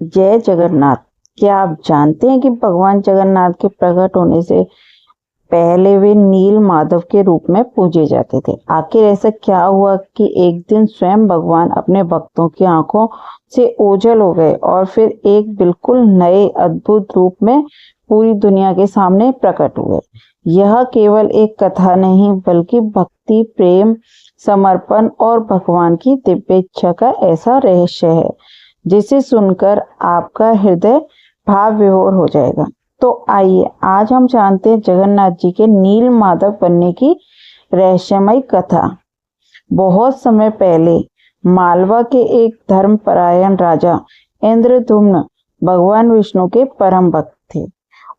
जय जगन्नाथ। क्या आप जानते हैं कि भगवान जगन्नाथ के प्रकट होने से पहले वे नील माधव के रूप में पूजे जाते थे। आखिर ऐसा क्या हुआ कि एक दिन स्वयं भगवान अपने भक्तों की आंखों से ओझल हो गए और फिर एक बिल्कुल नए अद्भुत रूप में पूरी दुनिया के सामने प्रकट हुए। यह केवल एक कथा नहीं बल्कि भक्ति, प्रेम, समर्पण और भगवान की दिव्य इच्छा का ऐसा रहस्य है जिसे सुनकर आपका हृदय भाव विभोर हो जाएगा। तो आइए आज हम जानते हैं जगन्नाथ जी के नील माधव बनने की रहस्यमय कथा। बहुत समय पहले मालवा के एक धर्मपरायण राजा इंद्रद्युम्न भगवान विष्णु के परम भक्त थे।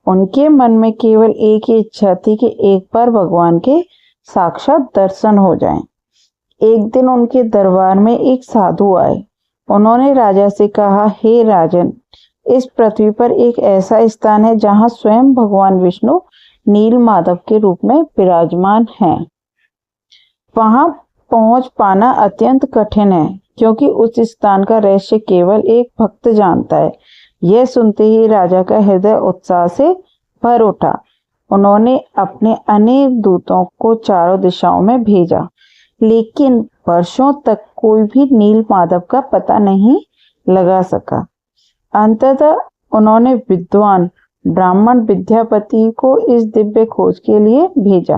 उनके मन में केवल एक ही इच्छा थी कि एक बार भगवान के साक्षात दर्शन हो जाएं। एक दिन उनके दरबार में एक साधु आए। उन्होंने राजा से कहा, हे राजन, इस पृथ्वी पर एक ऐसा स्थान है जहां स्वयं भगवान विष्णु नील माधव के रूप में विराजमान हैं। वहां पहुंच पाना अत्यंत कठिन है क्योंकि उस स्थान का रहस्य केवल एक भक्त जानता है। यह सुनते ही राजा का हृदय उत्साह से भर उठा। उन्होंने अपने अनेक दूतों को चारों दिशाओं में भेजा, लेकिन वर्षों तक कोई भी नील माधव का पता नहीं लगा सका। अंततः उन्होंने विद्वान ब्राह्मण विद्यापति को इस दिव्य खोज के लिए भेजा।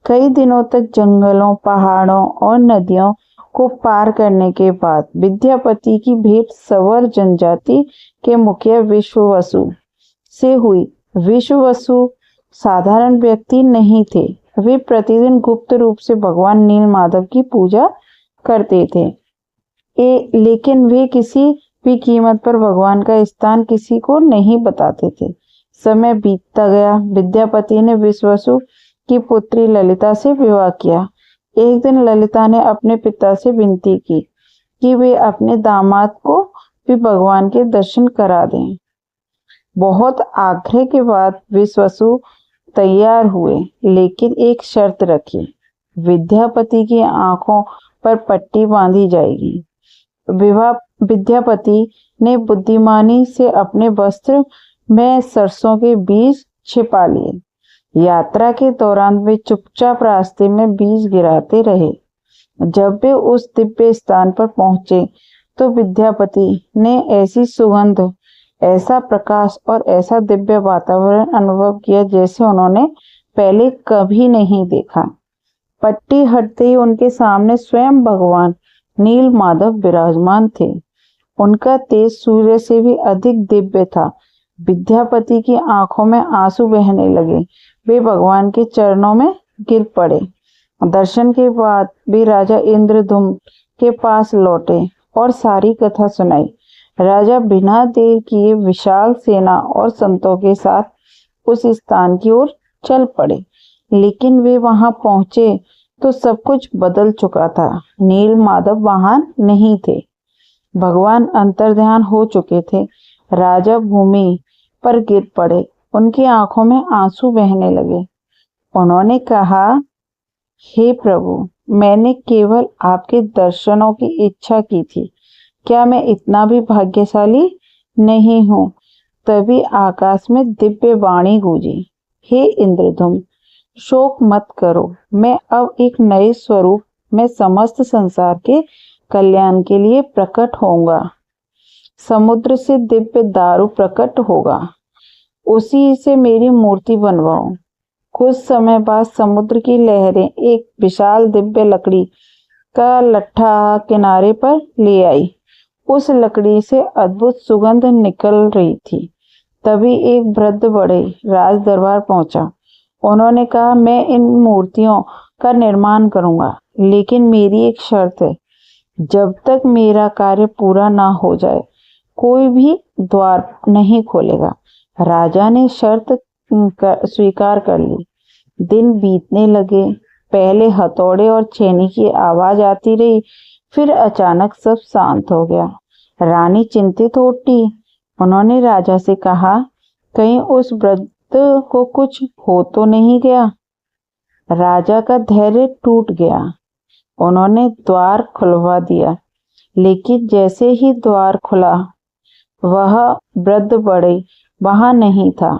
कई दिनों तक जंगलों, पहाड़ों और नदियों को पार करने के बाद विद्यापति की भेंट सवर जनजाति के मुखिया विश्ववसु से हुई। विश्ववसु साधारण व्यक्ति नहीं थे। वे प्रतिदिन गुप्त रूप से भगवान नील माधव की पूजा करते थे, लेकिन वे किसी भी कीमत पर भगवान का स्थान किसी को नहीं बताते थे। समय बीतता गया। विद्यापति ने विश्ववसु की पुत्री ललिता से विवाह किया। एक दिन ललिता ने अपने पिता से विनती की कि वे अपने दामाद को भी भगवान के दर्शन करा दें। बहुत आग्रह के बाद विश्ववसु तैयार हुए, लेकिन एक शर्त रखी। विद्यापति की आंखों पर पट्टी बांधी जाएगी। विद्यापति ने बुद्धिमानी से अपने वस्त्र में सरसों के बीज छिपा लिए। यात्रा के दौरान वे चुपचाप रास्ते में बीज गिराते रहे। जब वे उस दिव्य स्थान पर पहुंचे तो विद्यापति ने ऐसी सुगंध, ऐसा प्रकाश और ऐसा दिव्य वातावरण अनुभव किया जैसे उन्होंने पहले कभी नहीं देखा। पट्टी हटते ही उनके सामने स्वयं भगवान नील माधव विराजमान थे। उनका तेज सूर्य से भी अधिक दिव्य था। विद्यापति की आंखों में आंसू बहने लगे। वे भगवान के चरणों में गिर पड़े। दर्शन के बाद वे राजा इंद्रद्युम्न के पास लौटे और सारी कथा सुनाई। राजा बिना देर किए विशाल सेना और संतों के साथ उस स्थान की ओर चल पड़े। लेकिन वे वहां पहुंचे तो सब कुछ बदल चुका था। नील माधव वहां नहीं थे। भगवान अंतर्ध्यान हो चुके थे। राजा भूमि पर गिर पड़े। उनकी आंखों में आंसू बहने लगे। उन्होंने कहा, हे प्रभु, मैंने केवल आपके दर्शनों की इच्छा की थी। क्या मैं इतना भी भाग्यशाली नहीं हूँ? तभी आकाश में दिव्य वाणी गूंजी, हे इंद्रद्युम्न, शोक मत करो। मैं अब एक नए स्वरूप में समस्त संसार के कल्याण के लिए प्रकट होऊंगा। समुद्र से दिव्य दारू प्रकट होगा, उसी से मेरी मूर्ति बनवाओ। कुछ समय बाद समुद्र की लहरें एक विशाल दिव्य लकड़ी का लट्ठा किनारे पर ले आई। उस लकड़ी से अद्भुत सुगंध निकल रही थी। तभी एक वृद्ध बड़े राज दरबार पहुंचा। उन्होंने कहा, मैं इन मूर्तियों का निर्माण करूंगा, लेकिन मेरी एक शर्त है। जब तक मेरा कार्य पूरा ना हो जाए कोई भी द्वार नहीं खोलेगा। राजा ने शर्त स्वीकार कर ली। दिन बीतने लगे। पहले हथौड़े और छेनी की आवाज आती रही, फिर अचानक सब शांत हो गया। रानी चिंतित हो उठी। उन्होंने राजा से कहा, कहीं उस वृद्ध को कुछ हो तो नहीं गया? राजा का धैर्य टूट गया। उन्होंने द्वार खुलवा दिया, लेकिन जैसे ही द्वार खुला वह वृद्ध बड़े वहां नहीं था।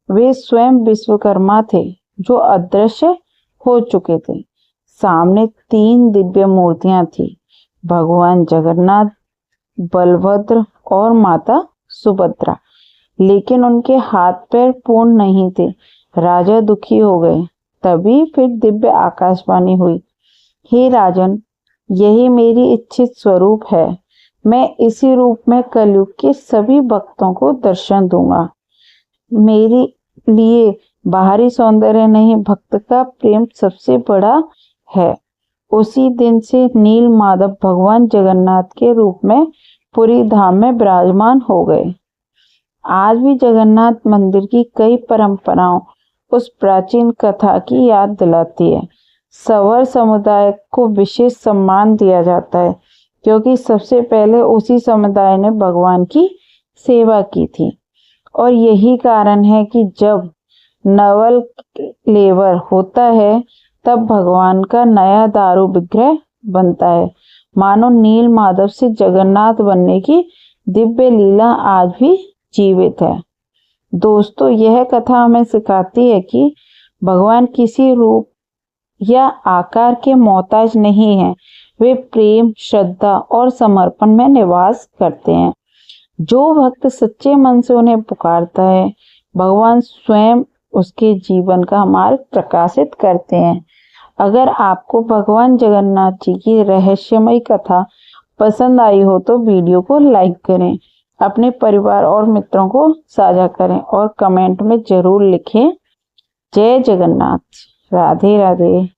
वे स्वयं विश्वकर्मा थे जो अदृश्य हो चुके थे। सामने 3 दिव्य मूर्तियां थी, भगवान जगन्नाथ, बलभद्र और माता सुभद्रा। लेकिन उनके हाथ पैर पूर्ण नहीं थे। राजा दुखी हो गए। तभी फिर दिव्य आकाशवाणी हुई, हे राजन, यही मेरी इच्छित स्वरूप है। मैं इसी रूप में कलयुग के सभी भक्तों को दर्शन दूंगा। मेरे लिए बाहरी सौंदर्य नहीं, भक्त का प्रेम सबसे बड़ा है। उसी दिन से नील माधव भगवान जगन्नाथ के रूप में पुरी धाम में विराजमान हो गए। आज भी जगन्नाथ मंदिर की कई परंपराओं उस प्राचीन कथा की याद दिलाती है। सवर समुदाय को विशेष सम्मान दिया जाता है क्योंकि सबसे पहले उसी समुदाय ने भगवान की सेवा की थी। और यही कारण है कि जब नवल लेवर होता है तब भगवान का नया दारू विग्रह बनता है। मानो नील माधव से जगन्नाथ बनने की दिव्य लीला आज भी जीवित है। दोस्तों, यह कथा हमें सिखाती है कि भगवान किसी रूप या आकार के मोहताज नहीं है। वे प्रेम, श्रद्धा और समर्पण में निवास करते हैं। जो भक्त सच्चे मन से उन्हें पुकारता है, भगवान स्वयं उसके जीवन का मार्ग प्रकाशित करते हैं। अगर आपको भगवान जगन्नाथ जी की रहस्यमयी कथा पसंद आई हो तो वीडियो को लाइक करें, अपने परिवार और मित्रों को साझा करें और कमेंट में जरूर लिखें, जय जगन्नाथ। राधे राधे।